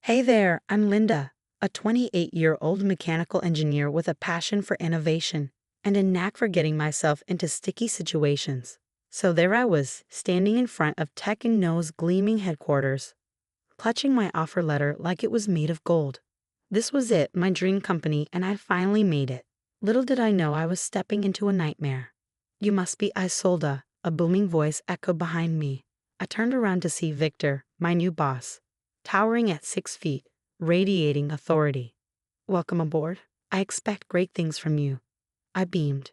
Hey there, I'm Linda, a 28-year-old mechanical engineer with a passion for innovation and a knack for getting myself into sticky situations. So there I was, standing in front of Tech and No's gleaming headquarters, clutching my offer letter like it was made of gold. This was it, my dream company, and I finally made it. Little did I know I was stepping into a nightmare. "You must be Isolda," a booming voice echoed behind me. I turned around to see Victor, my new boss, towering at 6 feet, radiating authority. "Welcome aboard. I expect great things from you." I beamed.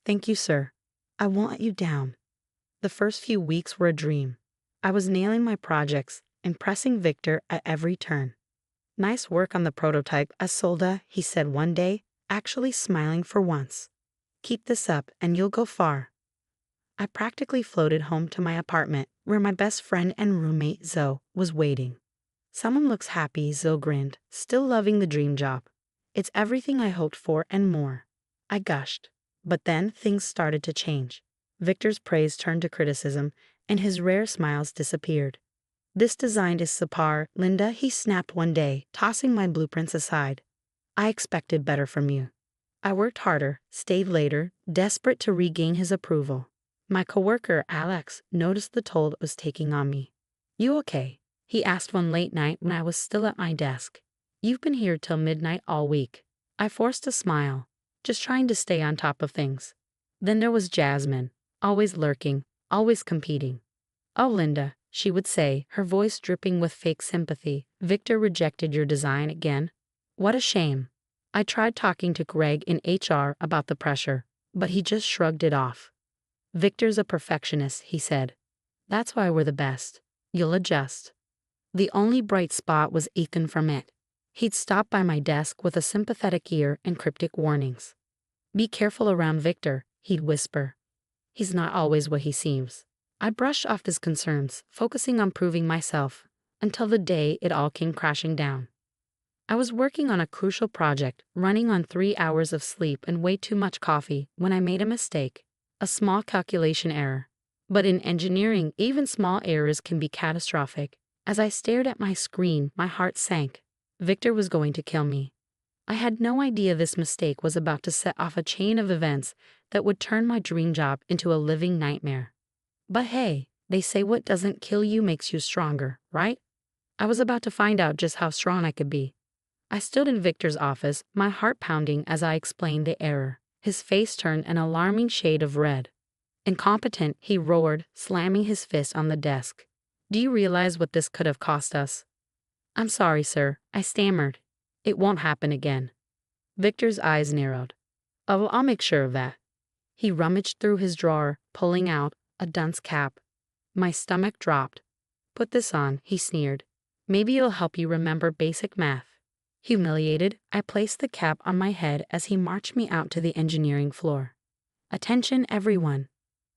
"Thank you, sir. I won't let you down." The first few weeks were a dream. I was nailing my projects, impressing Victor at every turn. "Nice work on the prototype, Isolda," he said one day, actually smiling for once. "Keep this up and you'll go far." I practically floated home to my apartment, where my best friend and roommate Zoe was waiting. "Someone looks happy," Zoe grinned, still loving the dream job. "It's everything I hoped for and more." I gushed. But then things started to change. Victor's praise turned to criticism, and his rare smiles disappeared. "This design is subpar, Linda," he snapped one day, tossing my blueprints aside. "I expected better from you." I worked harder, stayed later, desperate to regain his approval. My coworker, Alex, noticed the toll it was taking on me. "You okay?" he asked one late night when I was still at my desk. "You've been here till midnight all week." I forced a smile, just trying to stay on top of things. Then there was Jasmine, always lurking, always competing. "Oh, Linda," she would say, her voice dripping with fake sympathy, "Victor rejected your design again. What a shame." I tried talking to Greg in HR about the pressure, but he just shrugged it off. "Victor's a perfectionist," he said. "That's why we're the best. You'll adjust." The only bright spot was Ethan from it. He'd stop by my desk with a sympathetic ear and cryptic warnings. "Be careful around Victor," he'd whisper. "He's not always what he seems." I brushed off his concerns, focusing on proving myself, until the day it all came crashing down. I was working on a crucial project, running on 3 hours of sleep and way too much coffee, when I made a mistake. A small calculation error. But in engineering, even small errors can be catastrophic. As I stared at my screen, my heart sank. Victor was going to kill me. I had no idea this mistake was about to set off a chain of events that would turn my dream job into a living nightmare. But hey, they say what doesn't kill you makes you stronger, right? I was about to find out just how strong I could be. I stood in Victor's office, my heart pounding as I explained the error. His face turned an alarming shade of red. "Incompetent," he roared, slamming his fist on the desk. "Do you realize what this could have cost us?" "I'm sorry, sir," I stammered. "It won't happen again." Victor's eyes narrowed. "Oh, I'll make sure of that." He rummaged through his drawer, pulling out a dunce cap. My stomach dropped. "Put this on," he sneered. "Maybe it'll help you remember basic math." Humiliated, I placed the cap on my head as he marched me out to the engineering floor. "Attention, everyone,"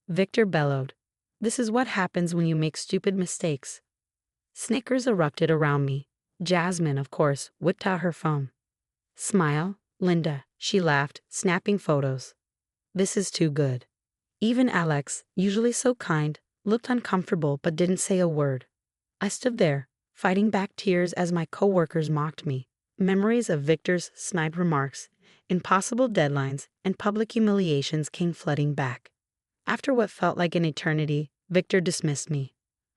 Victor bellowed. "This is what happens when you make stupid mistakes." Snickers erupted around me. Jasmine, of course, whipped out her phone. "Smile, Linda," she laughed, snapping photos. "This is too good." Even Alex, usually so kind, looked uncomfortable but didn't say a word. I stood there, fighting back tears as my coworkers mocked me. Memories of Victor's snide remarks, impossible deadlines, and public humiliations came flooding back. After what felt like an eternity, Victor dismissed me.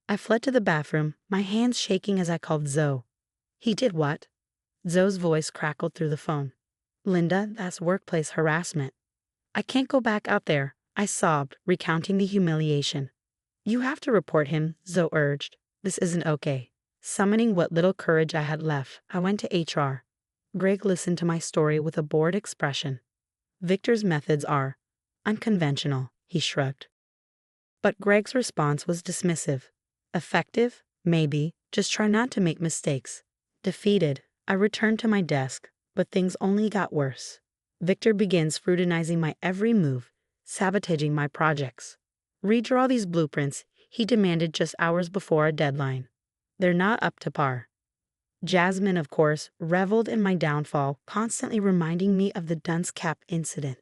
I fled to the bathroom, my hands shaking as I called Zoe. "He did what?" Zoe's voice crackled through the phone. "Linda, that's workplace harassment." "I can't go back out there," I sobbed, recounting the humiliation. "You have to report him," Zoe urged. "This isn't okay." Summoning what little courage I had left, I went to HR. Greg listened to my story with a bored expression. "Victor's methods are unconventional," he shrugged. But Greg's response was dismissive. "Effective? Maybe. Just try not to make mistakes." Defeated, I returned to my desk, but things only got worse. Victor begins scrutinizing my every move, sabotaging my projects. "Redraw these blueprints," he demanded just hours before a deadline. "They're not up to par." Jasmine, of course, reveled in my downfall, constantly reminding me of the dunce cap incident.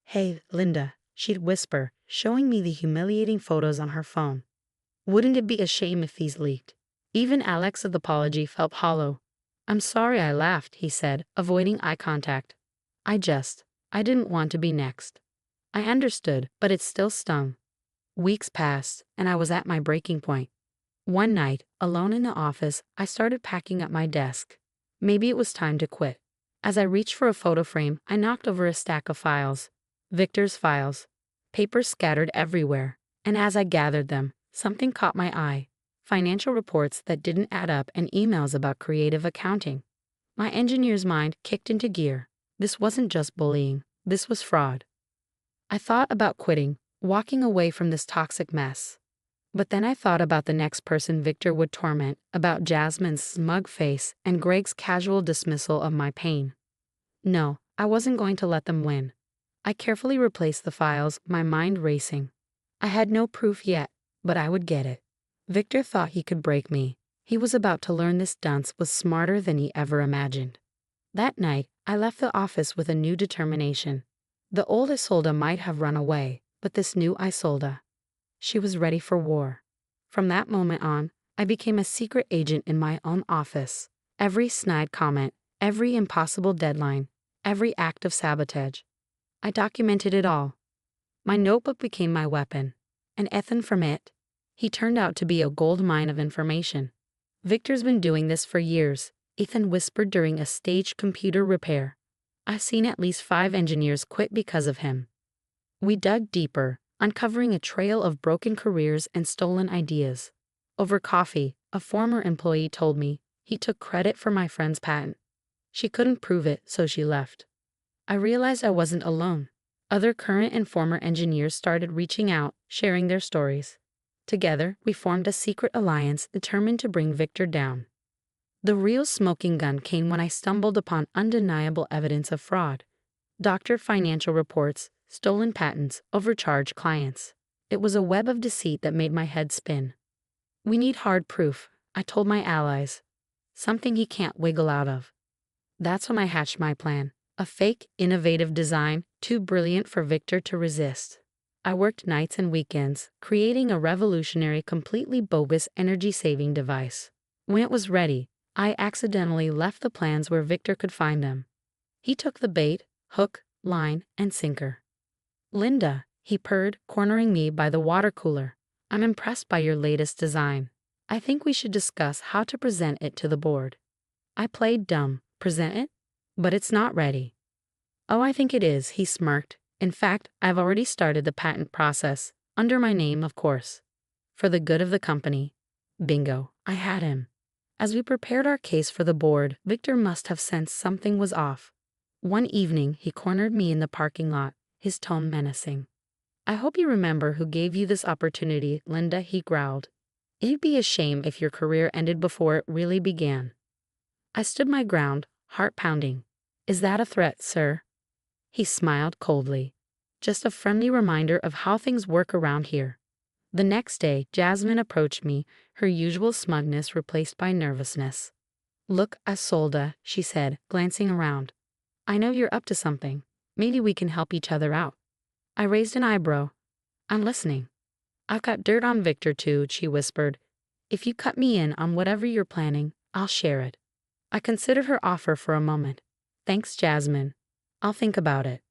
"Hey, Linda," she'd whisper, showing me the humiliating photos on her phone. "Wouldn't it be a shame if these leaked?" Even Alex's apology felt hollow. I'm sorry, I laughed, he said, avoiding eye contact. I didn't want to be next. I understood, but it still stung. Weeks passed, and I was at my breaking point. One night, alone in the office, I started packing up my desk. Maybe it was time to quit. As I reached for a photo frame, I knocked over a stack of files. Victor's files. Papers scattered everywhere. And as I gathered them, something caught my eye. Financial reports that didn't add up and emails about creative accounting. My engineer's mind kicked into gear. This wasn't just bullying. This was fraud. I thought about quitting, walking away from this toxic mess. But then I thought about the next person Victor would torment, about Jasmine's smug face and Greg's casual dismissal of my pain. No, I wasn't going to let them win. I carefully replaced the files, my mind racing. I had no proof yet, but I would get it. Victor thought he could break me. He was about to learn this Dunce was smarter than he ever imagined. That night, I left the office with a new determination. The old Isolde might have run away, but this new Isolde, she was ready for war. From that moment on, I became a secret agent in my own office. Every snide comment, every impossible deadline, every act of sabotage. I documented it all. My notebook became my weapon. And Ethan from it, he turned out to be a gold mine of information. Victor's been doing this for years, Ethan whispered during a staged computer repair. I've seen at least 5 engineers quit because of him. We dug deeper, uncovering a trail of broken careers and stolen ideas. Over coffee, a former employee told me he took credit for my friend's patent. She couldn't prove it, so she left. I realized I wasn't alone. Other current and former engineers started reaching out, sharing their stories. Together, we formed a secret alliance determined to bring Victor down. The real smoking gun came when I stumbled upon undeniable evidence of fraud. Doctored financial reports, stolen patents, overcharged clients. It was a web of deceit that made my head spin. We need hard proof, I told my allies. Something he can't wiggle out of. That's when I hatched my plan. A fake, innovative design, too brilliant for Victor to resist. I worked nights and weekends, creating a revolutionary, completely bogus energy-saving device. When it was ready, I accidentally left the plans where Victor could find them. He took the bait, hook, line, and sinker. Linda, he purred, cornering me by the water cooler. I'm impressed by your latest design. I think we should discuss how to present it to the board. I played dumb. Present it? But it's not ready. Oh, I think it is, he smirked. In fact, I've already started the patent process, under my name, of course. For the good of the company. Bingo, I had him. As we prepared our case for the board, Victor must have sensed something was off. One evening, he cornered me in the parking lot, his tone menacing. I hope you remember who gave you this opportunity, Linda, he growled. It'd be a shame if your career ended before it really began. I stood my ground, heart pounding. Is that a threat, sir? He smiled coldly. Just a friendly reminder of how things work around here. The next day, Jasmine approached me, her usual smugness replaced by nervousness. Look, Isolde, she said, glancing around. I know you're up to something. Maybe we can help each other out. I raised an eyebrow. I'm listening. I've got dirt on Victor too, she whispered. If you cut me in on whatever you're planning, I'll share it. I considered her offer for a moment. Thanks, Jasmine. I'll think about it.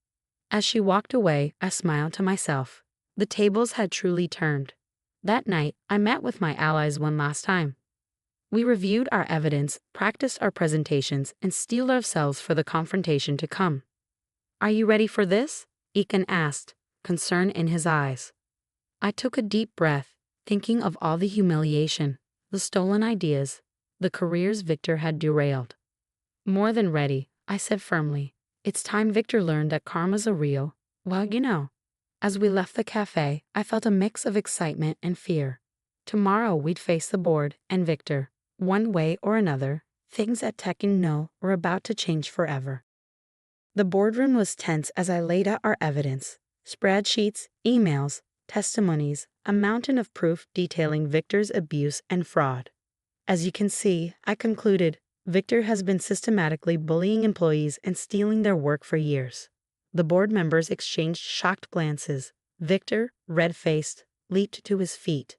As she walked away, I smiled to myself. The tables had truly turned. That night, I met with my allies one last time. We reviewed our evidence, practiced our presentations, and steeled ourselves for the confrontation to come. Are you ready for this? Ekin asked, concern in his eyes. I took a deep breath, thinking of all the humiliation, the stolen ideas, the careers Victor had derailed. More than ready, I said firmly. It's time Victor learned that karma's a real, well, you know. As we left the cafe, I felt a mix of excitement and fear. Tomorrow we'd face the board and Victor. One way or another, things at Tekken No were about to change forever. The boardroom was tense as I laid out our evidence. Spreadsheets, emails, testimonies, a mountain of proof detailing Victor's abuse and fraud. As you can see, I concluded, Victor has been systematically bullying employees and stealing their work for years. The board members exchanged shocked glances. Victor, red-faced, leaped to his feet.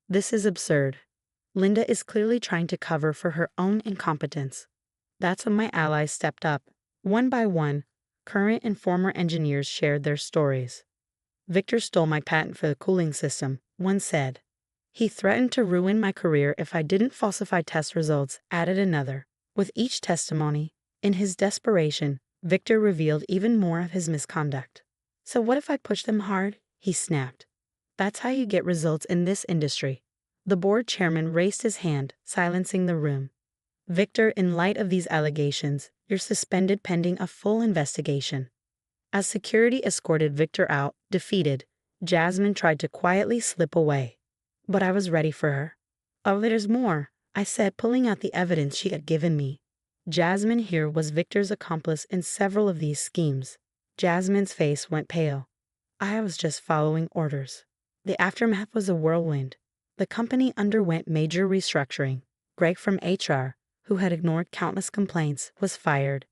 This is absurd. Linda is clearly trying to cover for her own incompetence. That's when my allies stepped up. One by one, current and former engineers shared their stories. Victor stole my patent for the cooling system, one said. He threatened to ruin my career if I didn't falsify test results, added another. With each testimony, in his desperation, Victor revealed even more of his misconduct. So what if I push them hard? He snapped. That's how you get results in this industry. The board chairman raised his hand, silencing the room. Victor, in light of these allegations, you're suspended pending a full investigation. As security escorted Victor out, defeated, Jasmine tried to quietly slip away. But I was ready for her. Oh, there's more, I said, pulling out the evidence she had given me. Jasmine here was Victor's accomplice in several of these schemes. Jasmine's face went pale. I was just following orders. The aftermath was a whirlwind. The company underwent major restructuring. Greg from HR, who had ignored countless complaints, was fired.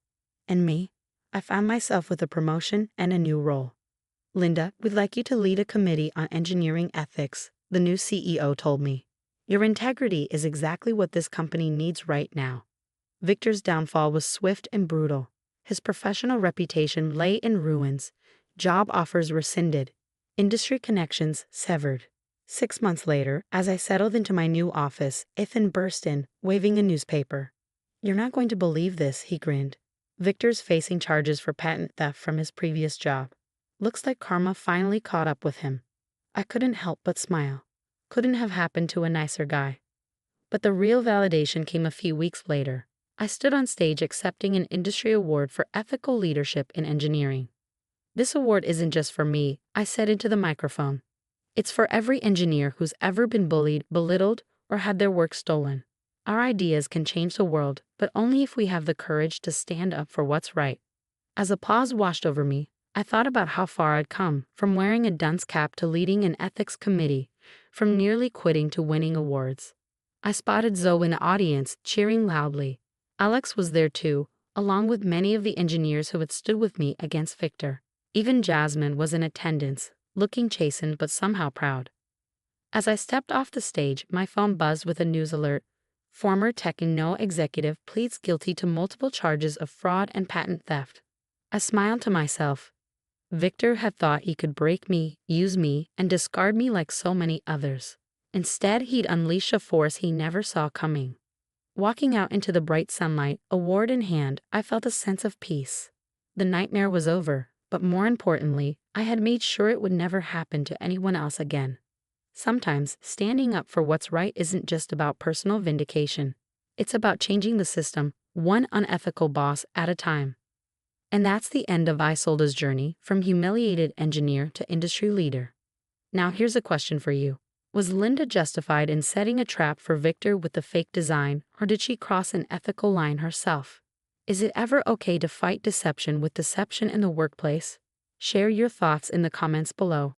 And me? I found myself with a promotion and a new role. Linda, we'd like you to lead a committee on engineering ethics, the new CEO told me. Your integrity is exactly what this company needs right now. Victor's downfall was swift and brutal. His professional reputation lay in ruins, job offers rescinded, industry connections severed. 6 months later, as I settled into my new office, Ethan burst in, waving a newspaper. You're not going to believe this, he grinned. Victor's facing charges for patent theft from his previous job. Looks like karma finally caught up with him. I couldn't help but smile. Couldn't have happened to a nicer guy. But the real validation came a few weeks later. I stood on stage accepting an industry award for ethical leadership in engineering. This award isn't just for me, I said into the microphone. It's for every engineer who's ever been bullied, belittled, or had their work stolen. Our ideas can change the world, but only if we have the courage to stand up for what's right. As applause washed over me, I thought about how far I'd come, from wearing a dunce cap to leading an ethics committee, from nearly quitting to winning awards. I spotted Zoe in the audience, cheering loudly. Alex was there too, along with many of the engineers who had stood with me against Victor. Even Jasmine was in attendance, looking chastened but somehow proud. As I stepped off the stage, my phone buzzed with a news alert. Former Techno executive pleads guilty to multiple charges of fraud and patent theft. I smiled to myself. Victor had thought he could break me, use me, and discard me like so many others. Instead, he'd unleash a force he never saw coming. Walking out into the bright sunlight, award in hand, I felt a sense of peace. The nightmare was over, but more importantly, I had made sure it would never happen to anyone else again. Sometimes, standing up for what's right isn't just about personal vindication. It's about changing the system, one unethical boss at a time. And that's the end of Isolda's journey, from humiliated engineer to industry leader. Now here's a question for you. Was Linda justified in setting a trap for Victor with the fake design, or did she cross an ethical line herself? Is it ever okay to fight deception with deception in the workplace? Share your thoughts in the comments below.